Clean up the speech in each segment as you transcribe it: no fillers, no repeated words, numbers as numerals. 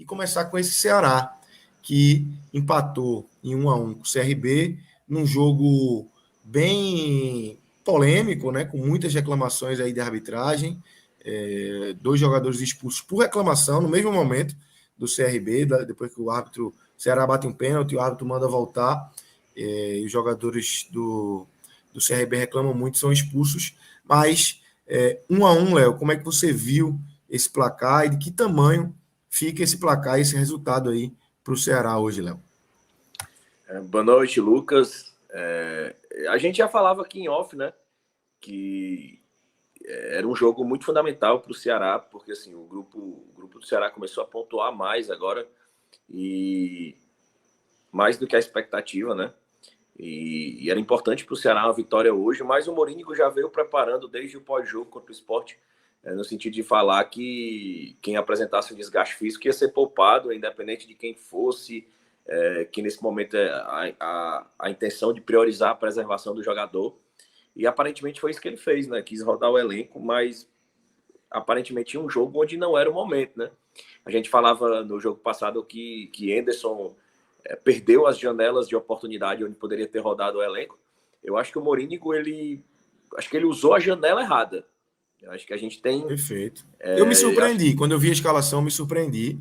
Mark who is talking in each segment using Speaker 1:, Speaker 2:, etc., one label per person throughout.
Speaker 1: e começar com esse Ceará, que empatou em 1-1 com o CRB, num jogo bem polêmico, né, com muitas reclamações aí de arbitragem, dois jogadores expulsos por reclamação no mesmo momento do CRB, depois que o Ceará bate um pênalti, o árbitro manda voltar, e os jogadores do CRB reclamam muito, são expulsos, mas 1-1, Léo, como é que você viu esse placar e de que tamanho fica esse placar, esse resultado aí para o Ceará hoje, Léo?
Speaker 2: Boa noite, Lucas. A gente já falava aqui em off, né, que era um jogo muito fundamental para o Ceará, porque assim, o grupo do Ceará começou a pontuar mais agora, e mais do que a expectativa, né? E era importante para o Ceará uma vitória hoje, mas o Morínigo já veio preparando desde o pós-jogo contra o Sport, no sentido de falar que quem apresentasse um desgaste físico ia ser poupado, independente de quem fosse, que nesse momento a intenção de priorizar a preservação do jogador. E aparentemente foi isso que ele fez, né? Quis rodar o elenco, mas aparentemente tinha um jogo onde não era o momento, né? A gente falava no jogo passado que Henderson perdeu as janelas de oportunidade onde poderia ter rodado o elenco. Eu acho que o Morínigo, acho que ele usou a janela errada. Eu acho que a gente tem...
Speaker 1: Perfeito. Eu me surpreendi, quando eu vi a escalação, me surpreendi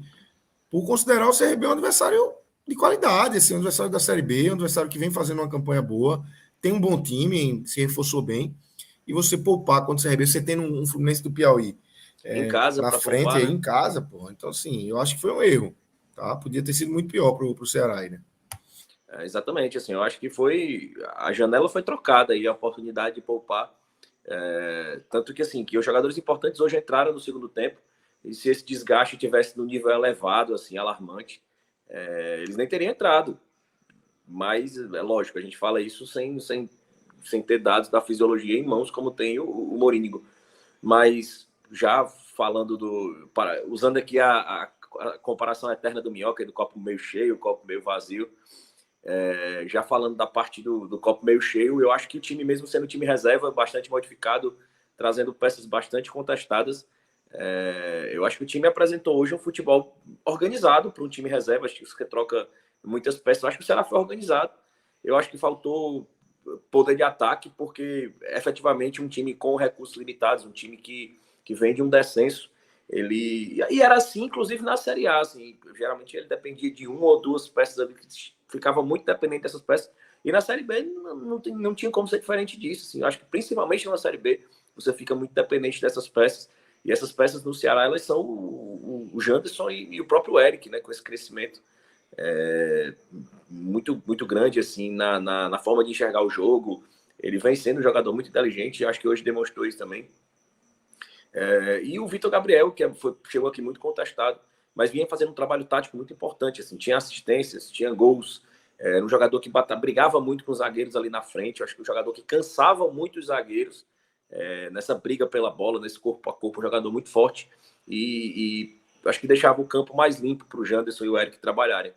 Speaker 1: por considerar o CRB um adversário de qualidade, assim, um adversário da Série B, um adversário que vem fazendo uma campanha boa, tem um bom time, se reforçou bem, e você poupar contra o CRB, você tendo um Fluminense do Piauí
Speaker 2: em casa,
Speaker 1: na frente,
Speaker 2: poupar,
Speaker 1: aí,
Speaker 2: né?
Speaker 1: em casa, pô. Então, assim, eu acho que foi um erro, tá? Podia ter sido muito pior pro Ceará aí, né?
Speaker 2: Exatamente, assim, eu acho que a janela foi trocada aí, a oportunidade de poupar, tanto que assim, que os jogadores importantes hoje entraram no segundo tempo, e se esse desgaste tivesse no nível elevado, assim, alarmante, eles nem teriam entrado. Mas é lógico, a gente fala isso sem ter dados da fisiologia em mãos, como tem o Morínigo. Mas já falando usando aqui a comparação eterna do Minhoca, do copo meio cheio, copo meio vazio, já falando da parte do copo meio cheio, eu acho que o time, mesmo sendo um time reserva, bastante modificado, trazendo peças bastante contestadas, eu acho que o time apresentou hoje um futebol organizado para um time reserva. Acho que você troca muitas peças. Eu acho que o Ceará foi organizado. Eu acho que faltou poder de ataque, porque efetivamente um time com recursos limitados, um time que vem de um descenso, e era assim, inclusive na Série A, assim, geralmente ele dependia de uma ou duas peças ali, que ficava muito dependente dessas peças, e na Série B não tinha como ser diferente disso, assim. Eu acho que principalmente na Série B você fica muito dependente dessas peças, e essas peças no Ceará, elas são o Janderson e o próprio Eric, né, com esse crescimento muito, muito grande, assim, na forma de enxergar o jogo. Ele vem sendo um jogador muito inteligente, acho que hoje demonstrou isso também. E o Vitor Gabriel, que chegou aqui muito contestado, mas vinha fazendo um trabalho tático muito importante, assim, tinha assistências, tinha gols, era um jogador que brigava muito com os zagueiros ali na frente. Eu acho que um jogador que cansava muito os zagueiros, nessa briga pela bola, nesse corpo a corpo, um jogador muito forte, e acho que deixava o campo mais limpo para o Janderson e o Eric trabalharem.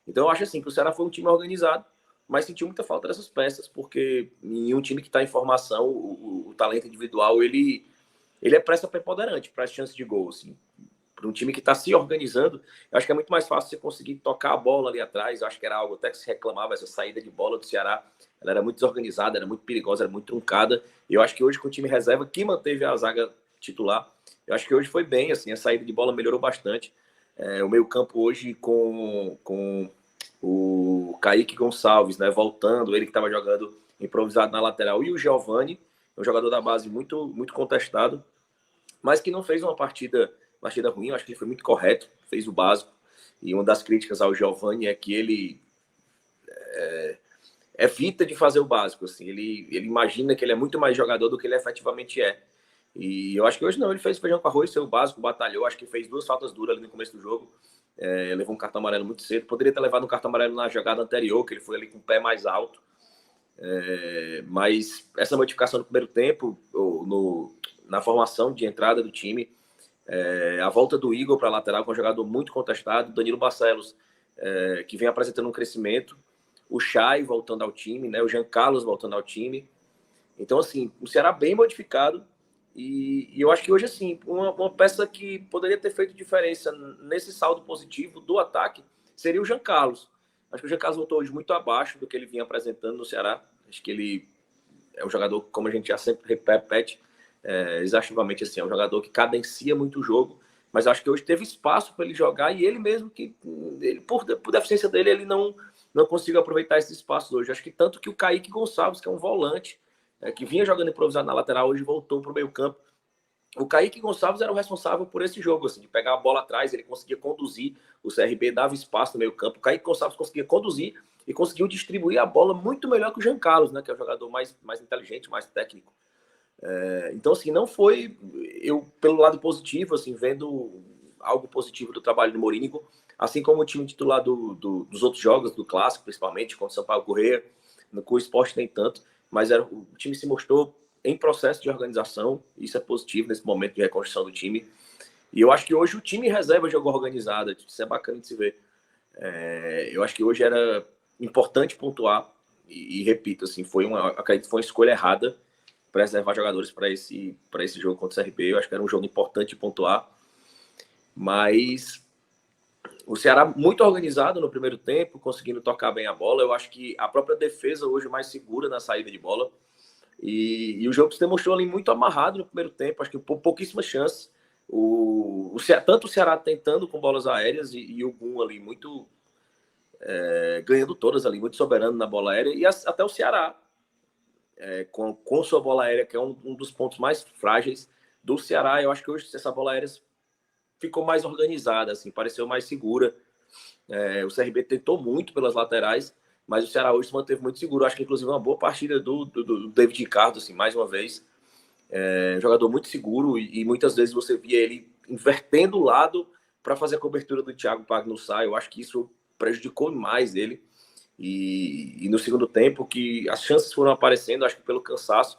Speaker 2: Então eu acho assim que o Ceará foi um time organizado, mas sentiu muita falta dessas peças, porque em um time que está em formação, o talento individual, ele é peça preponderante para as chances de gol, assim. Para um time que está se organizando, eu acho que é muito mais fácil você conseguir tocar a bola ali atrás. Eu acho que era algo até que se reclamava, essa saída de bola do Ceará. Ela era muito desorganizada, era muito perigosa, era muito truncada. E eu acho que hoje, com o time reserva, que manteve a zaga titular, eu acho que hoje foi bem, assim, a saída de bola melhorou bastante. O meio-campo hoje com o Kaique Gonçalves, né, voltando, ele que estava jogando improvisado na lateral, e o Giovani, um jogador da base muito, muito contestado, mas que não fez uma partida ruim. Eu acho que ele foi muito correto, fez o básico. E uma das críticas ao Giovani é que ele evita de fazer o básico, assim. Ele imagina que ele é muito mais jogador do que ele efetivamente é. E eu acho que hoje não, ele fez feijão com arroz, fez o básico, batalhou. Acho que fez 2 faltas duras ali no começo do jogo. Levou um cartão amarelo muito cedo. Poderia ter levado um cartão amarelo na jogada anterior, que ele foi ali com o pé mais alto. Mas essa modificação no primeiro tempo, na formação de entrada do time, a volta do Igor para a lateral, com um jogador muito contestado, Danilo Barcelos, que vem apresentando um crescimento, o Chay voltando ao time, né, o Jean Carlos voltando ao time. Então, assim, o Ceará bem modificado, E eu acho que hoje, assim, uma peça que poderia ter feito diferença nesse saldo positivo do ataque seria o Jean Carlos. Acho que o Jean Carlos voltou hoje muito abaixo do que ele vinha apresentando no Ceará. Acho que ele é um jogador, como a gente já sempre repete, exaustivamente, assim, é um jogador que cadencia muito o jogo, mas acho que hoje teve espaço para ele jogar e ele mesmo que, ele, por deficiência dele, ele não conseguiu aproveitar esse espaço hoje. Acho que tanto que o Kaique Gonçalves, que é um volante, que vinha jogando improvisado na lateral, hoje voltou para o meio campo. O Kaique Gonçalves era o responsável por esse jogo, assim, de pegar a bola atrás, ele conseguia conduzir, o CRB dava espaço no meio campo, o Kaique Gonçalves conseguia conduzir e conseguiu distribuir a bola muito melhor que o Jean Carlos, né, que é o jogador mais inteligente, mais técnico. Então, assim, não foi, eu, pelo lado positivo, assim, vendo algo positivo do trabalho do Morínigo, assim como o time titular dos outros jogos, do Clássico, principalmente, contra o Sampaio Corrêa, com o Sport nem tanto, mas o time se mostrou em processo de organização, isso é positivo nesse momento de reconstrução do time. E eu acho que hoje o time reserva jogou organizado, isso é bacana de se ver. Eu acho que hoje era importante pontuar, e repito, assim, acredito que foi uma escolha errada preservar jogadores para esse jogo contra o CRB. Eu acho que era um jogo importante de pontuar, mas o Ceará muito organizado no primeiro tempo, conseguindo tocar bem a bola. Eu acho que a própria defesa hoje mais segura na saída de bola. E o jogo se demonstrou ali muito amarrado no primeiro tempo, acho que pouquíssimas chances. Tanto o Ceará tentando com bolas aéreas e o Gum ali muito ganhando todas ali, muito soberano na bola aérea, e até o Ceará com sua bola aérea, que é um dos pontos mais frágeis do Ceará. Eu acho que hoje essa bola aérea ficou mais organizada, assim, pareceu mais segura. O CRB tentou muito pelas laterais, mas o Ceará hoje se manteve muito seguro. Acho que, inclusive, uma boa partida do David Ricardo, assim, mais uma vez. Um jogador muito seguro e muitas vezes você via ele invertendo o lado para fazer a cobertura do Thiago Pagnussá. Eu acho que isso prejudicou mais ele. E no segundo tempo, que as chances foram aparecendo, acho que pelo cansaço,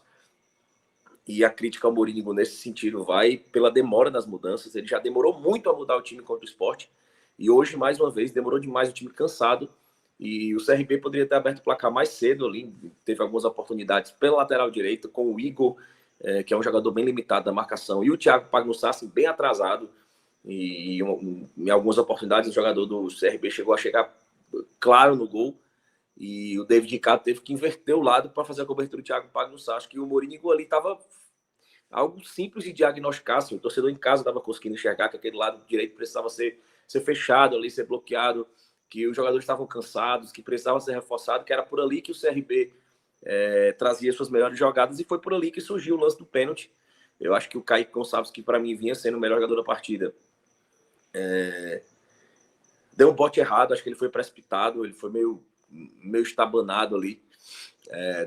Speaker 2: e a crítica ao Morínigo nesse sentido vai pela demora nas mudanças. Ele já demorou muito a mudar o time contra o Sport, e hoje, mais uma vez, demorou demais, o time cansado, e o CRB poderia ter aberto o placar mais cedo ali, teve algumas oportunidades pela lateral direita, com o Igor, que é um jogador bem limitado na marcação, e o Thiago Pagnussá, assim, bem atrasado, e em algumas oportunidades o jogador do CRB chegou a chegar claro no gol, e o David Ricardo teve que inverter o lado para fazer a cobertura do Thiago Pagnussá. Acho que o Morínigo ali estava algo simples de diagnosticar, assim, o torcedor em casa estava conseguindo enxergar que aquele lado direito precisava ser fechado ali, ser bloqueado, que os jogadores estavam cansados, que precisava ser reforçado, que era por ali que o CRB trazia suas melhores jogadas, e foi por ali que surgiu o lance do pênalti. Eu acho que o Kaique Gonçalves, que para mim vinha sendo o melhor jogador da partida, deu um bote errado, acho que ele foi precipitado, ele foi meio estabanado ali.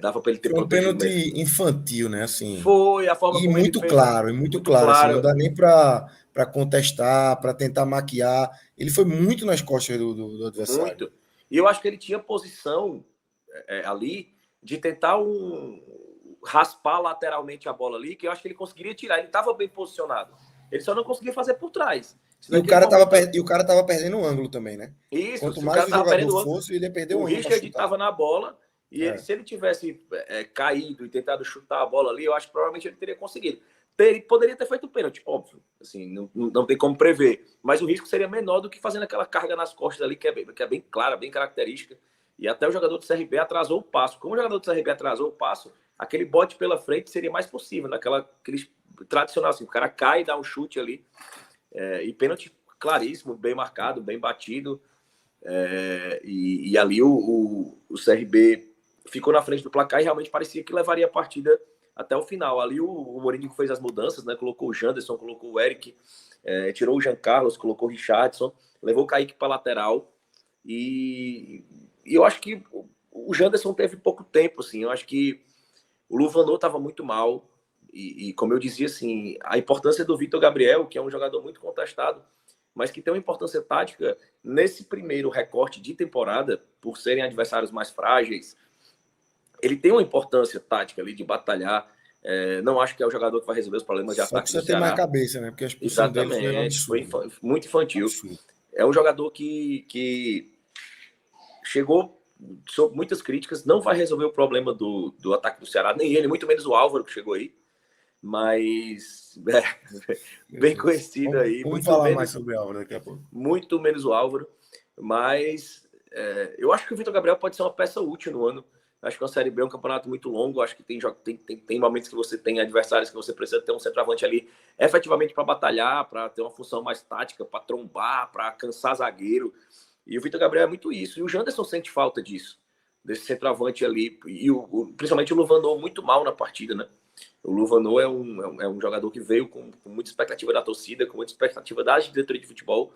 Speaker 2: Dava para ele ter
Speaker 1: Foi um
Speaker 2: protegido
Speaker 1: pênalti
Speaker 2: mesmo.
Speaker 1: infantil, né? Assim,
Speaker 2: Foi a forma
Speaker 1: e
Speaker 2: como ele
Speaker 1: muito
Speaker 2: fez,
Speaker 1: claro, e muito
Speaker 2: muito
Speaker 1: claro. Assim, não
Speaker 2: claro.
Speaker 1: dá nem para contestar, para tentar maquiar. Ele foi muito nas costas do adversário.
Speaker 2: Muito. E eu acho que ele tinha posição ali de tentar raspar lateralmente a bola ali, que eu acho que ele conseguiria tirar. Ele estava bem posicionado. Ele só não conseguia fazer por trás.
Speaker 1: E o cara estava perdendo o ângulo também, né?
Speaker 2: Isso,
Speaker 1: Quanto
Speaker 2: se o
Speaker 1: mais
Speaker 2: cara
Speaker 1: o
Speaker 2: estava
Speaker 1: jogador
Speaker 2: perdendo,
Speaker 1: fosse, ele ia perder o
Speaker 2: o
Speaker 1: ângulo para
Speaker 2: Richard
Speaker 1: chutar.
Speaker 2: estava na bola, e ele, se ele tivesse caído e tentado chutar a bola ali, eu acho que provavelmente ele teria conseguido. Ele poderia ter feito o pênalti, óbvio. Assim, não tem como prever. Mas o risco seria menor do que fazendo aquela carga nas costas ali, que é bem clara, bem característica. E até o jogador do CRB atrasou o passo. Como o jogador do CRB atrasou o passo, aquele bote pela frente seria mais possível, aquele tradicional, assim, o cara cai e dá um chute ali. E pênalti claríssimo, bem marcado, bem batido. E ali o CRB ficou na frente do placar e realmente parecia que levaria a partida até o final. Ali o Morínigo fez as mudanças, né? Colocou o Janderson, colocou o Eric, tirou o Jean Carlos, colocou o Richardson, levou o Kaique para lateral. E eu acho que o Janderson teve pouco tempo, assim. Eu acho que o Luvanor estava muito mal. E como eu dizia, assim, a importância do Vitor Gabriel, que é um jogador muito contestado, mas que tem uma importância tática nesse primeiro recorte de temporada, por serem adversários mais frágeis, ele tem uma importância tática ali de batalhar. Não acho que é o jogador que vai resolver os problemas de
Speaker 1: Só que
Speaker 2: ataque do
Speaker 1: você tem mais
Speaker 2: Ceará.
Speaker 1: cabeça, né? Porque a expulsão dele foi
Speaker 2: Exatamente, foi
Speaker 1: absurda.
Speaker 2: muito infantil.
Speaker 1: Absurdo.
Speaker 2: É um jogador que chegou sob muitas críticas, não vai resolver o problema do ataque do Ceará, nem ele, muito menos o Álvaro que chegou aí. mas bem conhecido aí.
Speaker 1: Vamos falar mais sobre o Álvaro daqui a pouco.
Speaker 2: Muito menos o Álvaro, mas eu acho que o Vitor Gabriel pode ser uma peça útil no ano. Acho que a Série B é um campeonato muito longo. Acho que tem momentos que você tem adversários que você precisa ter um centroavante ali efetivamente para batalhar, para ter uma função mais tática, para trombar, para cansar zagueiro. E o Vitor Gabriel é muito isso. E o Janderson sente falta disso, desse centroavante ali. E principalmente o Luvanor muito mal na partida, né? O Luvanor é um jogador que veio com muita expectativa da torcida, com muita expectativa da diretoria de futebol,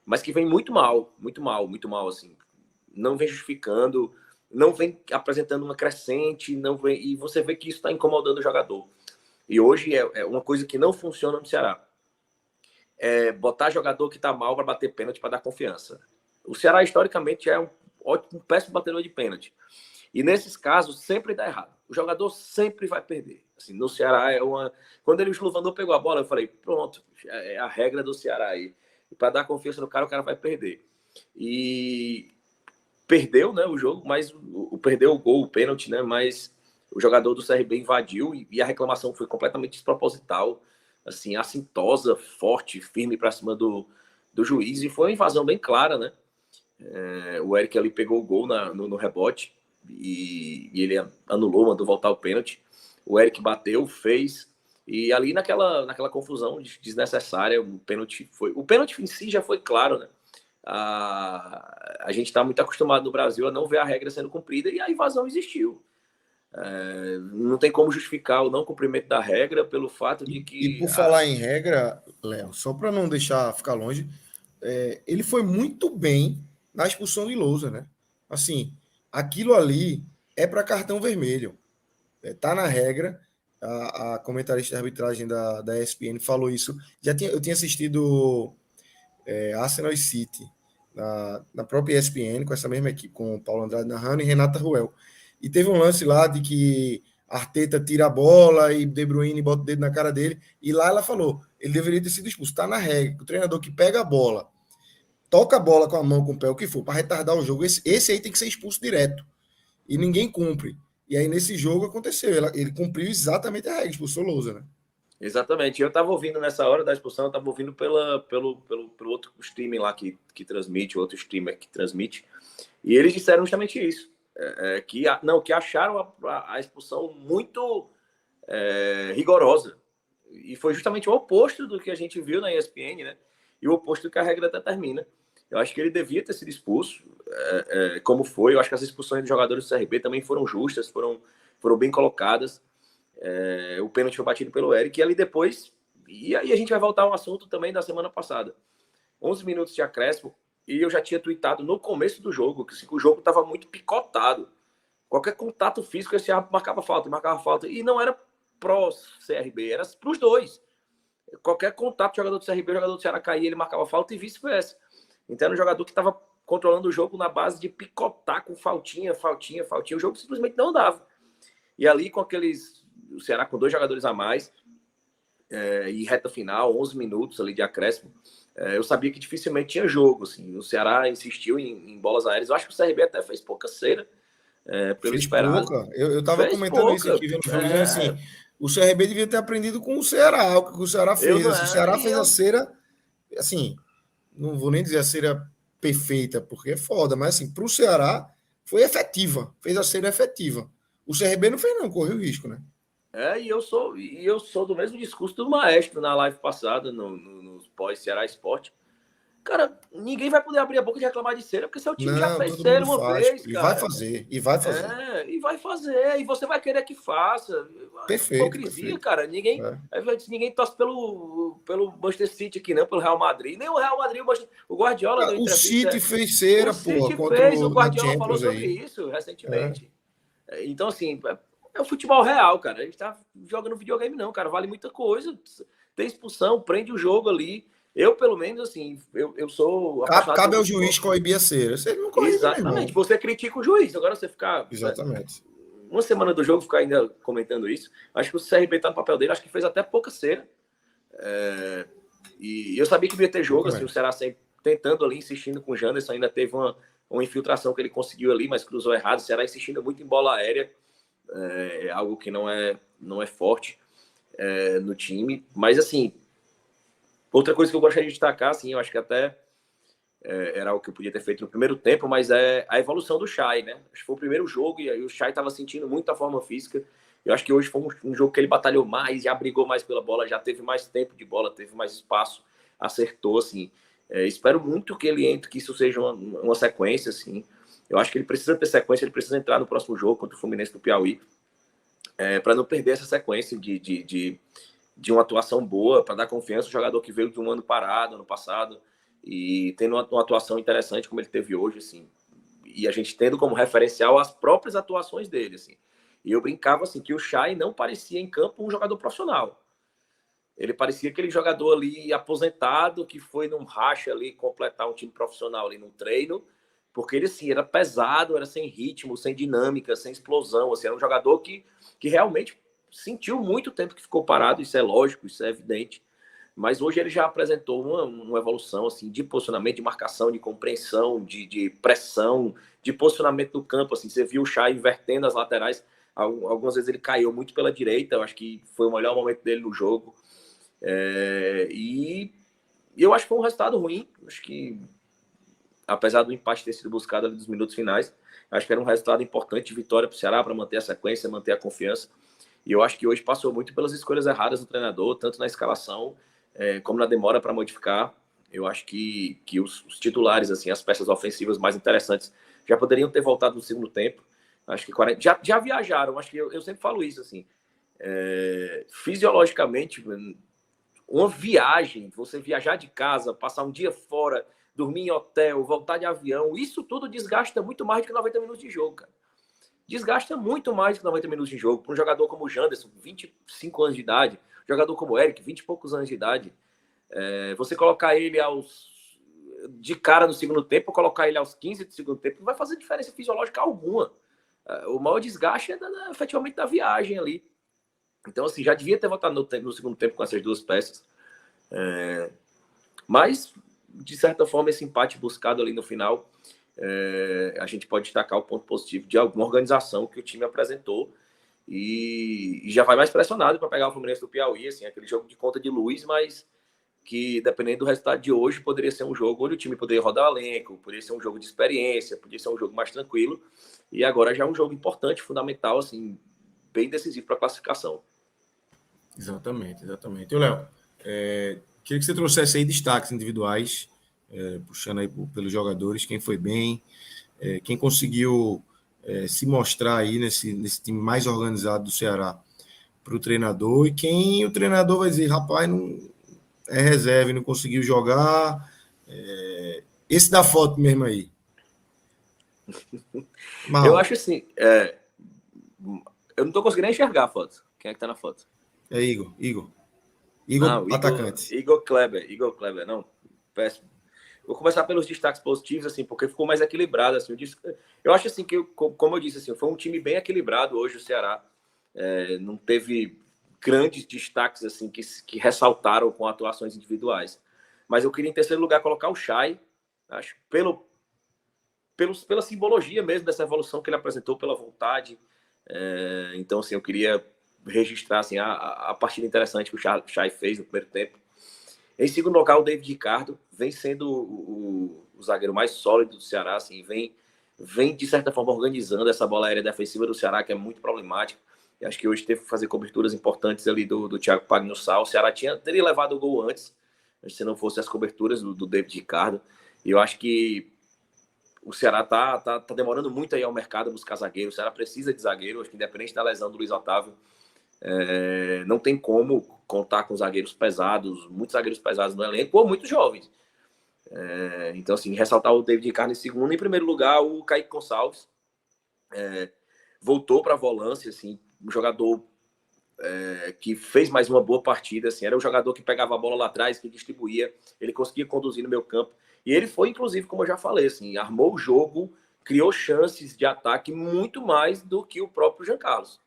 Speaker 2: mas que vem muito mal, assim. Não vem justificando, não vem apresentando uma crescente, não vem, e você vê que isso está incomodando o jogador. E hoje é uma coisa que não funciona no Ceará. É botar jogador que está mal para bater pênalti para dar confiança. O Ceará, historicamente, é um péssimo batedor de pênalti. E nesses casos, sempre dá errado. O jogador sempre vai perder. Assim, no Ceará, quando o Luvanor pegou a bola, eu falei, pronto, é a regra do Ceará aí. E para dar confiança no cara, o cara vai perder. E perdeu, né, o jogo, mas perdeu o gol, o pênalti, né, mas o jogador do CRB invadiu e a reclamação foi completamente desproposital, assim, assintosa, forte, firme para cima do juiz, e foi uma invasão bem clara, né? O Eric ali pegou o gol no rebote e ele anulou, mandou voltar o pênalti. O Eric bateu, fez, e ali naquela confusão desnecessária, o pênalti em si já foi claro, né? A gente está muito acostumado no Brasil a não ver a regra sendo cumprida e a invasão existiu. Não tem como justificar o não cumprimento da regra pelo fato de que...
Speaker 1: E por falar em regra, Léo, só para não deixar ficar longe, ele foi muito bem na expulsão de Lousa, né? Assim, aquilo ali é para cartão vermelho. Tá na regra. A comentarista de arbitragem da ESPN falou isso. Eu tinha assistido Arsenal e City na própria ESPN, com essa mesma equipe, com o Paulo Andrade narrando e Renata Ruel. E teve um lance lá de que Arteta tira a bola e De Bruyne bota o dedo na cara dele. E lá ela falou, ele deveria ter sido expulso. Tá na regra. O treinador que pega a bola, toca a bola com a mão, com o pé, o que for, para retardar o jogo, esse aí tem que ser expulso direto. E ninguém cumpre. E aí nesse jogo aconteceu. Ele cumpriu exatamente a regra, expulsou Lousa, né?
Speaker 2: Exatamente. Eu estava ouvindo nessa hora da expulsão, eu estava ouvindo pelo outro streaming lá que transmite, o outro streamer que transmite, e eles disseram justamente isso. Que acharam a expulsão muito rigorosa. E foi justamente o oposto do que a gente viu na ESPN, né? E o oposto do que a regra determina. Eu acho que ele devia ter sido expulso, como foi. Eu acho que as expulsões dos jogadores do CRB também foram justas, foram bem colocadas. O pênalti foi batido pelo Eric, e ali depois... E aí a gente vai voltar ao assunto também da semana passada. 11 minutos de acréscimo, e eu já tinha tweetado no começo do jogo, que o jogo estava muito picotado. Qualquer contato físico, esse árbitro marcava falta. E não era pró-CRB, era para os dois. Qualquer contato, jogador do CRB, jogador do Ceará caía, ele marcava falta e vice-versa. Então era um jogador que estava controlando o jogo na base de picotar com faltinha. O jogo simplesmente não dava. E ali com o Ceará com 2 jogadores a mais, e reta final, 11 minutos ali de acréscimo, eu sabia que dificilmente tinha jogo. Assim. O Ceará insistiu em bolas aéreas. Eu acho que o CRB até fez pouca cera, pelo esperado.
Speaker 1: Pouca. Eu estava comentando pouca. Isso aqui, vendo o jogo, dizendo assim, o CRB devia ter aprendido com o Ceará, o que o Ceará fez. Assim, o Ceará fez a cera, assim, não vou nem dizer a cera perfeita, porque é foda, mas assim, para o Ceará foi efetiva, fez a cera efetiva. O CRB não fez não, correu risco, né?
Speaker 2: E eu sou do mesmo discurso do Maestro na live passada, no pós-Ceará Esporte. Cara, ninguém vai poder abrir a boca de reclamar de cera, porque seu time já fez cera uma vez, cara.
Speaker 1: E vai fazer.
Speaker 2: E vai fazer. E você vai querer que faça.
Speaker 1: Perfeito.
Speaker 2: Hipocrisia,
Speaker 1: perfeito.
Speaker 2: cara. Ninguém torce pelo Manchester City aqui, não, pelo Real Madrid. Nem o Real Madrid, o Guardiola...
Speaker 1: O City fez cera,
Speaker 2: o Guardiola falou sobre isso recentemente. Então, assim, é o futebol real, cara. A gente tá jogando videogame, não, cara. Vale muita coisa. Tem expulsão, prende o jogo ali. Eu, pelo menos, assim, eu sou...
Speaker 1: Cabe ao juiz coibir a cera. Você não corrige,
Speaker 2: exatamente. Você critica o juiz. Agora você ficar...
Speaker 1: Exatamente.
Speaker 2: Uma semana do jogo, ficar ainda comentando isso. Acho que o CRB tá no papel dele. Acho que fez até pouca cera. E eu sabia que devia ter jogo, assim, o Ceará sempre tentando ali, insistindo com o Janderson. Ainda teve uma infiltração que ele conseguiu ali, mas cruzou errado. O Ceará insistindo muito em bola aérea. Algo que não é forte. no time. Mas, assim, outra coisa que eu gostaria de destacar, assim, eu acho que até era o que eu podia ter feito no primeiro tempo, mas é a evolução do Chay, né? Acho que foi o primeiro jogo e aí o Chay estava sentindo muita forma física. Eu acho que hoje foi um jogo que ele batalhou mais, já brigou mais pela bola, já teve mais tempo de bola, teve mais espaço, acertou, assim. Espero muito que ele entre, que isso seja uma sequência, assim. Eu acho que ele precisa ter sequência, ele precisa entrar no próximo jogo contra o Fluminense do Piauí, para não perder essa sequência de uma atuação boa, para dar confiança ao jogador que veio de um ano parado, ano passado, e tendo uma atuação interessante como ele teve hoje, assim. E a gente tendo como referencial as próprias atuações dele, assim. E eu brincava, assim, que o Chay não parecia em campo um jogador profissional. Ele parecia aquele jogador ali aposentado que foi num racha ali completar um time profissional ali num treino, porque ele, assim, era pesado, era sem ritmo, sem dinâmica, sem explosão, assim, era um jogador que realmente sentiu muito tempo que ficou parado, isso é lógico, isso é evidente, mas hoje ele já apresentou uma evolução, assim, de posicionamento, de marcação, de compreensão, de pressão, de posicionamento do campo, assim, você viu o Chay invertendo as laterais, algumas vezes ele caiu muito pela direita, eu acho que foi o melhor momento dele no jogo, e eu acho que foi um resultado ruim, acho que apesar do empate ter sido buscado ali nos minutos finais, acho que era um resultado importante de vitória para o Ceará, para manter a sequência, manter a confiança. E eu acho que hoje passou muito pelas escolhas erradas do treinador, tanto na escalação como na demora para modificar. Eu acho que os titulares, assim, as peças ofensivas mais interessantes, já poderiam ter voltado no segundo tempo. Acho que 40, já viajaram, acho que eu sempre falo isso, assim. Fisiologicamente, uma viagem, você viajar de casa, passar um dia fora, dormir em hotel, voltar de avião, isso tudo desgasta muito mais do que 90 minutos de jogo, cara. Desgasta muito mais do que 90 minutos de jogo. Para um jogador como o Janderson, 25 anos de idade, jogador como o Eric, 20 e poucos anos de idade, você colocar ele de cara no segundo tempo, ou colocar ele aos 15 do segundo tempo, não vai fazer diferença fisiológica alguma. O maior desgaste é efetivamente da viagem ali. Então, assim, já devia ter voltado no segundo tempo com essas duas peças. Mas, de certa forma, esse empate buscado ali no final, a gente pode destacar o ponto positivo de alguma organização que o time apresentou e já vai mais pressionado para pegar o Fluminense do Piauí, assim, aquele jogo de conta de luz, mas que, dependendo do resultado de hoje, poderia ser um jogo onde o time poderia rodar o elenco, poderia ser um jogo de experiência, poderia ser um jogo mais tranquilo, e agora já é um jogo importante, fundamental, assim, bem decisivo para a classificação.
Speaker 1: Exatamente, exatamente. E, Léo, queria que você trouxesse aí destaques individuais, puxando aí pelos jogadores, quem foi bem, quem conseguiu se mostrar aí nesse time mais organizado do Ceará para o treinador, e quem o treinador vai dizer, rapaz, não é reserva e não conseguiu jogar. Esse da foto mesmo aí.
Speaker 2: Eu
Speaker 1: Marrom.
Speaker 2: acho assim, eu não estou conseguindo nem enxergar a foto. Quem é que está na foto?
Speaker 1: É Igor. Igor,
Speaker 2: Não,
Speaker 1: atacante.
Speaker 2: Igor Kleber, não, péssimo. Vou começar pelos destaques positivos, assim, porque ficou mais equilibrado, assim. Eu acho, assim, que, como eu disse, assim, foi um time bem equilibrado hoje, o Ceará. Não teve grandes destaques, assim, que ressaltaram com atuações individuais. Mas eu queria, em terceiro lugar, colocar o Chay, acho, pela simbologia mesmo dessa evolução que ele apresentou, pela vontade. Então, assim, eu queria registrar, assim, a partida interessante que o Chay fez no primeiro tempo. Em segundo lugar, o David Ricardo vem sendo o zagueiro mais sólido do Ceará, assim, vem de certa forma organizando essa bola aérea defensiva do Ceará, que é muito problemática. E acho que hoje teve que fazer coberturas importantes ali do Thiago Pagnussal. O Ceará teria levado o gol antes, se não fosse as coberturas do David Ricardo. E eu acho que o Ceará tá demorando muito aí ao mercado buscar zagueiro. O Ceará precisa de zagueiro, acho que independente da lesão do Luiz Otávio, não tem como contar com zagueiros pesados, muitos zagueiros pesados no elenco, ou muito jovens. Então, assim, ressaltar o David Ricardo em segundo. Em primeiro lugar, o Kaique Gonçalves. Voltou para a volância, assim, um jogador que fez mais uma boa partida, assim, era o jogador que pegava a bola lá atrás, que distribuía, ele conseguia conduzir no meio campo. E ele foi, inclusive, como eu já falei, assim, armou o jogo, criou chances de ataque muito mais do que o próprio Jean Carlos.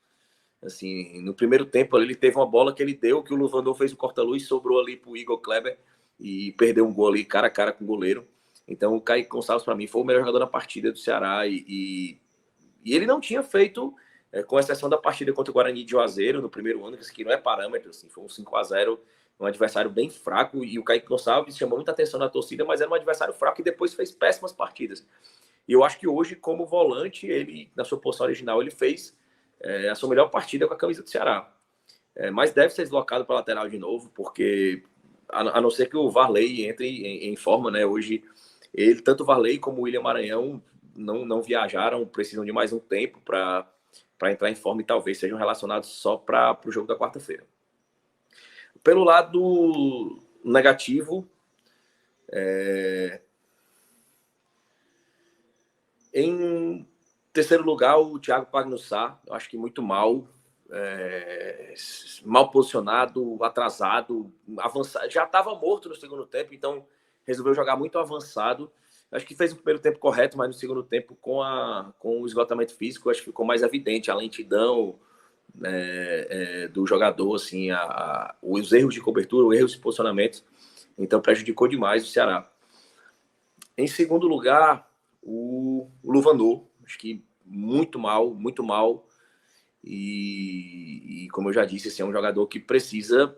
Speaker 2: Assim, no primeiro tempo ele teve uma bola que ele deu, que o Luvandor fez o corta-luz, sobrou ali para o Igor Kleber e perdeu um gol ali cara a cara com o goleiro. Então o Kaique Gonçalves, para mim, foi o melhor jogador da partida do Ceará e ele não tinha feito com exceção da partida contra o Guarani de Juazeiro, no primeiro ano, que isso aqui não é parâmetro, assim, foi um 5-0, um adversário bem fraco, e o Kaique Gonçalves chamou muita atenção da torcida, mas era um adversário fraco e depois fez péssimas partidas. E eu acho que hoje, como volante, ele, na sua posição original, ele fez a sua melhor partida com a camisa do Ceará. Mas deve ser deslocado para a lateral de novo, porque a não ser que o Varley entre em forma, né? Hoje, tanto o Varley como o William Maranhão não viajaram, precisam de mais um tempo para entrar em forma e talvez sejam relacionados só para o jogo da quarta-feira. Pelo lado negativo, em terceiro lugar, o Thiago Pagnussá, eu acho que muito mal, mal posicionado, atrasado, avançado. Já estava morto no segundo tempo, então resolveu jogar muito avançado. Acho que fez o primeiro tempo correto, mas no segundo tempo, com o esgotamento físico, acho que ficou mais evidente a lentidão do jogador, assim, os erros de cobertura, os erros de posicionamento. Então prejudicou demais o Ceará. Em segundo lugar, o Luvanor, acho que muito mal, muito mal. E como eu já disse, assim, é um jogador que precisa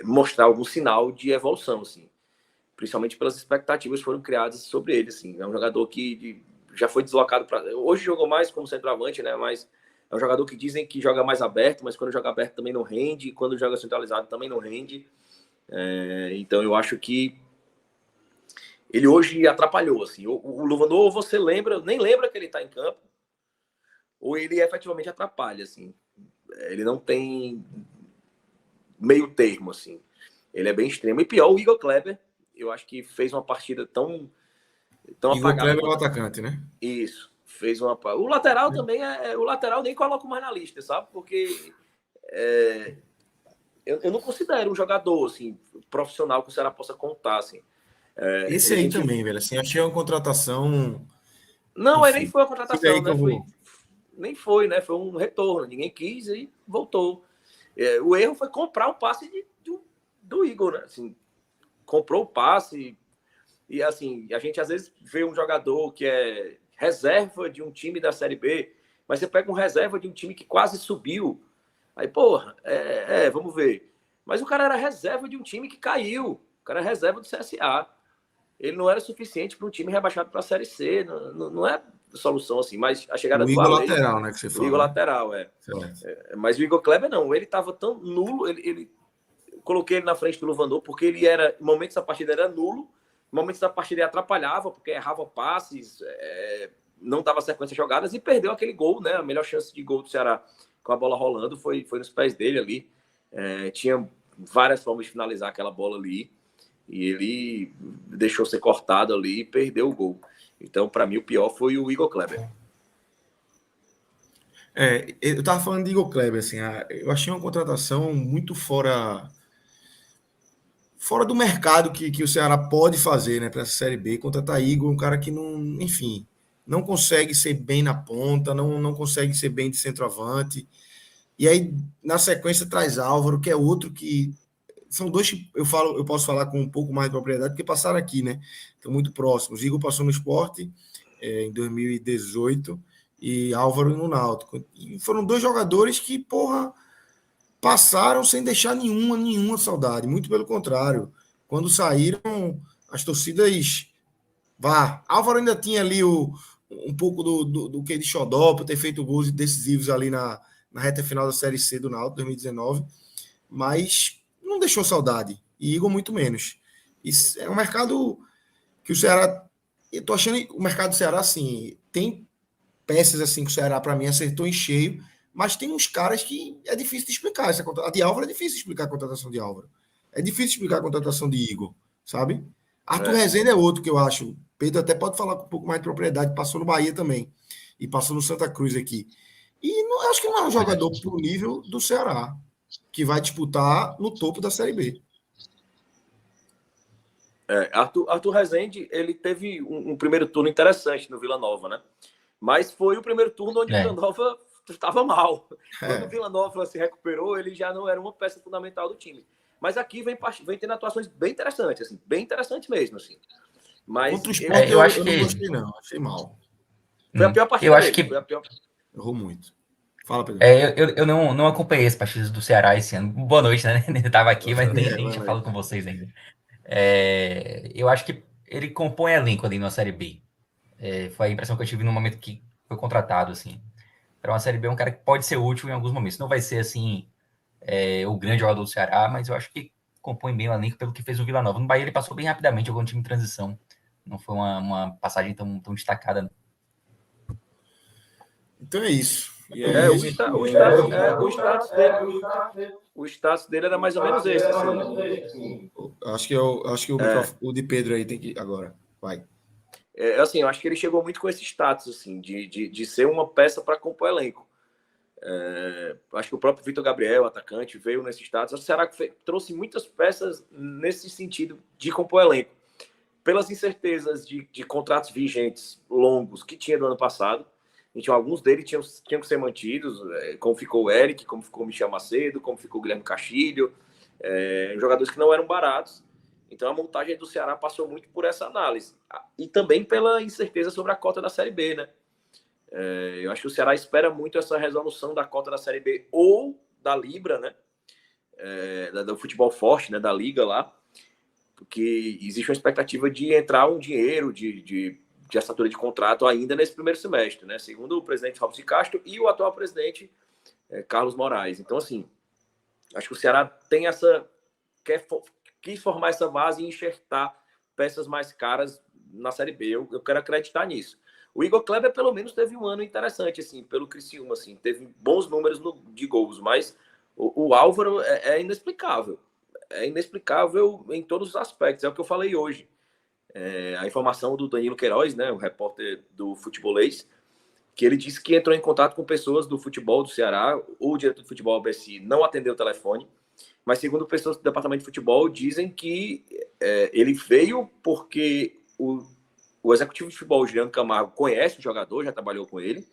Speaker 2: mostrar algum sinal de evolução, assim, principalmente pelas expectativas que foram criadas sobre ele. Assim. É um jogador que já foi deslocado para. Hoje jogou mais como centroavante, né? Mas é um jogador que dizem que joga mais aberto, mas quando joga aberto também não rende, e quando joga centralizado também não rende. Então eu acho que ele hoje atrapalhou. Assim. O Luvanor, você nem lembra que ele está em campo, ou ele efetivamente atrapalha. Assim. Ele não tem meio termo. Assim. Ele é bem extremo. E pior, o Igor Kleber, eu acho que fez uma partida tão
Speaker 1: Igor
Speaker 2: apagada.
Speaker 1: Kleber é o atacante, né?
Speaker 2: Isso. Fez uma. O lateral também o lateral nem coloco mais na lista, sabe? Porque eu não considero um jogador assim, profissional que o Ceará possa contar. Assim.
Speaker 1: Esse aí também, velho. Assim, achei uma contratação.
Speaker 2: Não, ele nem
Speaker 1: Enfim,
Speaker 2: foi uma
Speaker 1: siga
Speaker 2: contratação,
Speaker 1: aí que
Speaker 2: né?
Speaker 1: eu vou.
Speaker 2: Nem foi, né? Foi um retorno. Ninguém quis e voltou. O erro foi comprar o passe do Igor, né? Assim, comprou o passe e assim, a gente às vezes vê um jogador que é reserva de um time da Série B, mas você pega um reserva de um time que quase subiu. Aí, porra, vamos ver. Mas o cara era reserva de um time que caiu. O cara era reserva do CSA. Ele não era suficiente para um time rebaixado para a Série C. Não é solução assim. Mas a chegada
Speaker 1: O
Speaker 2: do
Speaker 1: Igor
Speaker 2: Varley,
Speaker 1: lateral, né? Que você
Speaker 2: o Igor
Speaker 1: fala, né?
Speaker 2: lateral, mas o Igor Kleber não. Ele estava tão nulo. Eu coloquei ele na frente do Luvanor porque ele era, em momentos da partida era nulo, em momentos da partida ele atrapalhava porque errava passes, não dava sequência de jogadas e perdeu aquele gol, né? A melhor chance de gol do Ceará com a bola rolando foi nos pés dele ali. Tinha várias formas de finalizar aquela bola ali e ele deixou ser cortado ali e perdeu o gol. Então, para mim, o pior foi o Igor Kleber.
Speaker 1: Eu tava falando de Igor Kleber, assim, eu achei uma contratação muito fora do mercado que o Ceará pode fazer, né, para essa Série B. Contratar Igor, um cara que não, enfim, não consegue ser bem na ponta, não consegue ser bem de centroavante. E aí, na sequência, traz Álvaro, que é outro que são dois que eu posso falar com um pouco mais de propriedade, porque passaram aqui, né? Estão muito próximos. Igor passou no Sport em 2018 e Álvaro no Náutico. E foram dois jogadores que, porra, passaram sem deixar nenhuma saudade. Muito pelo contrário. Quando saíram, as torcidas. Álvaro ainda tinha ali um pouco do que de xodó, por ter feito gols decisivos ali na reta final da Série C do Náutico 2019, mas não deixou saudade. E Igor muito menos. Isso é um mercado que o Ceará. Eu tô achando que o mercado do Ceará, assim, tem peças assim que o Ceará, para mim, acertou em cheio, mas tem uns caras que é difícil de explicar. A de Álvaro é difícil de explicar a contratação de Álvaro. É difícil de explicar a contratação de Igor, sabe? Arthur Rezende é outro que eu acho. Pedro até pode falar com um pouco mais de propriedade, passou no Bahia também. E passou no Santa Cruz aqui. E não, acho que não é um jogador pro nível do Ceará, que vai disputar no topo da Série B.
Speaker 2: Arthur Rezende, ele teve um primeiro turno interessante no Vila Nova, né? Mas foi o primeiro turno onde o Vila Nova estava mal. Quando o Vila Nova se recuperou, ele já não era uma peça fundamental do time. Mas aqui vem tendo atuações bem interessantes, assim, bem interessantes mesmo, assim. Mas
Speaker 1: contra o Sport eu acho que não gostei, não. Achei mal.
Speaker 2: Foi a pior partida dele.
Speaker 1: Errou muito. Fala, Pedro.
Speaker 3: Eu não acompanhei as partidas do Ceará esse ano. Boa noite, né? Eu tava aqui, mas nem tinha falado com vocês ainda. Eu acho que ele compõe elenco ali na Série B. Foi a impressão que eu tive no momento que foi contratado, assim. Para uma Série B, é um cara que pode ser útil em alguns momentos. Não vai ser, assim, o grande jogador do Ceará, mas eu acho que compõe bem o elenco pelo que fez o Vila Nova. No Bahia ele passou bem rapidamente, jogou um time em transição. Não foi uma passagem tão destacada.
Speaker 1: Então é isso.
Speaker 2: O status dele era mais ou menos esse. Assim.
Speaker 1: Acho que o de Pedro aí tem que... Agora, vai.
Speaker 2: Assim, eu acho que ele chegou muito com esse status, assim, de ser uma peça para compor elenco. Acho que o próprio Vitor Gabriel, atacante, veio nesse status. O Ceará trouxe muitas peças nesse sentido de compor elenco. Pelas incertezas de contratos vigentes longos que tinha do ano passado. Então, alguns deles tinham que ser mantidos, como ficou o Eric, como ficou o Michel Macedo, como ficou o Guilherme Castilho, jogadores que não eram baratos. Então, a montagem do Ceará passou muito por essa análise. E também pela incerteza sobre a cota da Série B, né? Eu acho que o Ceará espera muito essa resolução da cota da Série B ou da Libra, né? Do futebol forte, né? Da Liga lá. Porque existe uma expectativa de entrar um dinheiro de assinatura de contrato ainda nesse primeiro semestre, né? Segundo o presidente Robson de Castro e o atual presidente Carlos Moraes. Então, assim, acho que o Ceará tem quis formar essa base e enxertar peças mais caras na Série B. Eu quero acreditar nisso. O Igor Kleber, pelo menos, teve um ano interessante, assim, pelo Criciúma, assim, teve bons números de gols, mas o Álvaro é inexplicável. É inexplicável em todos os aspectos. É o que eu falei hoje. A informação do Danilo Queiroz, né, o repórter do Futebolês, que ele disse que entrou em contato com pessoas do futebol do Ceará, o diretor de futebol ABSI não atendeu o telefone, mas segundo pessoas do departamento de futebol, dizem que ele veio porque o executivo de futebol, Juliano Camargo, conhece o jogador, já trabalhou com ele,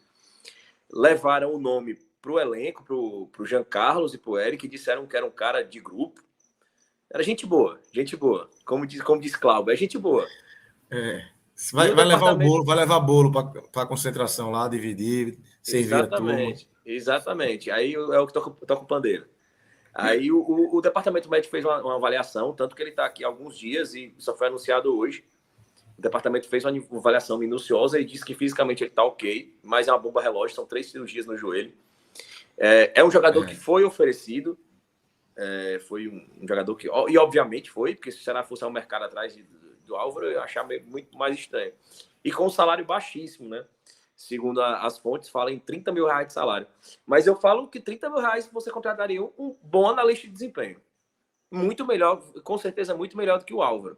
Speaker 2: levaram o nome para o elenco, para o Jean Carlos e para o Eric, e disseram que era um cara de grupo. Era gente boa. Como diz Cláudio, é gente boa.
Speaker 1: Vai levar bolo para a concentração lá, dividir, servir a turma.
Speaker 2: Exatamente. Aí é o que toca o pandeiro. Aí o departamento médico fez uma avaliação, tanto que ele está aqui há alguns dias e só foi anunciado hoje. O departamento fez uma avaliação minuciosa e disse que fisicamente ele está ok, mas é uma bomba relógio, são 3 cirurgias no joelho. É um jogador que foi oferecido, foi um jogador que... E obviamente foi, porque se o Ceará fosse ao mercado atrás do Álvaro, eu ia achar muito mais estranho. E com um salário baixíssimo, né? Segundo as fontes, falam em 30 mil reais de salário. Mas eu falo que 30 mil reais você contrataria um bom analista de desempenho. Muito melhor, com certeza muito melhor do que o Álvaro.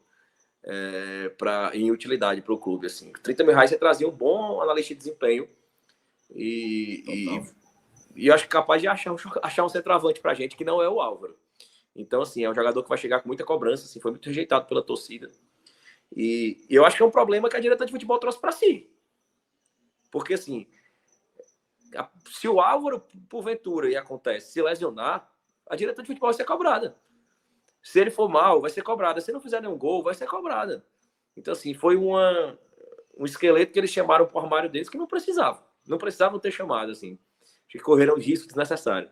Speaker 2: Em utilidade para o clube. Assim. 30 mil reais você trazia um bom analista de desempenho e eu acho que capaz de achar um centroavante para a gente que não é o Álvaro. Então, assim, é um jogador que vai chegar com muita cobrança, assim, foi muito rejeitado pela torcida. E eu acho que é um problema que a direção de futebol trouxe para si. Porque, assim, se o Álvaro, porventura, e acontece, se lesionar, a direção de futebol vai ser cobrada. Se ele for mal, vai ser cobrada. Se não fizer nenhum gol, vai ser cobrada. Então, assim, foi um esqueleto que eles chamaram para o armário deles que não precisavam. Não precisavam ter chamado, assim. Acho que correram risco desnecessário.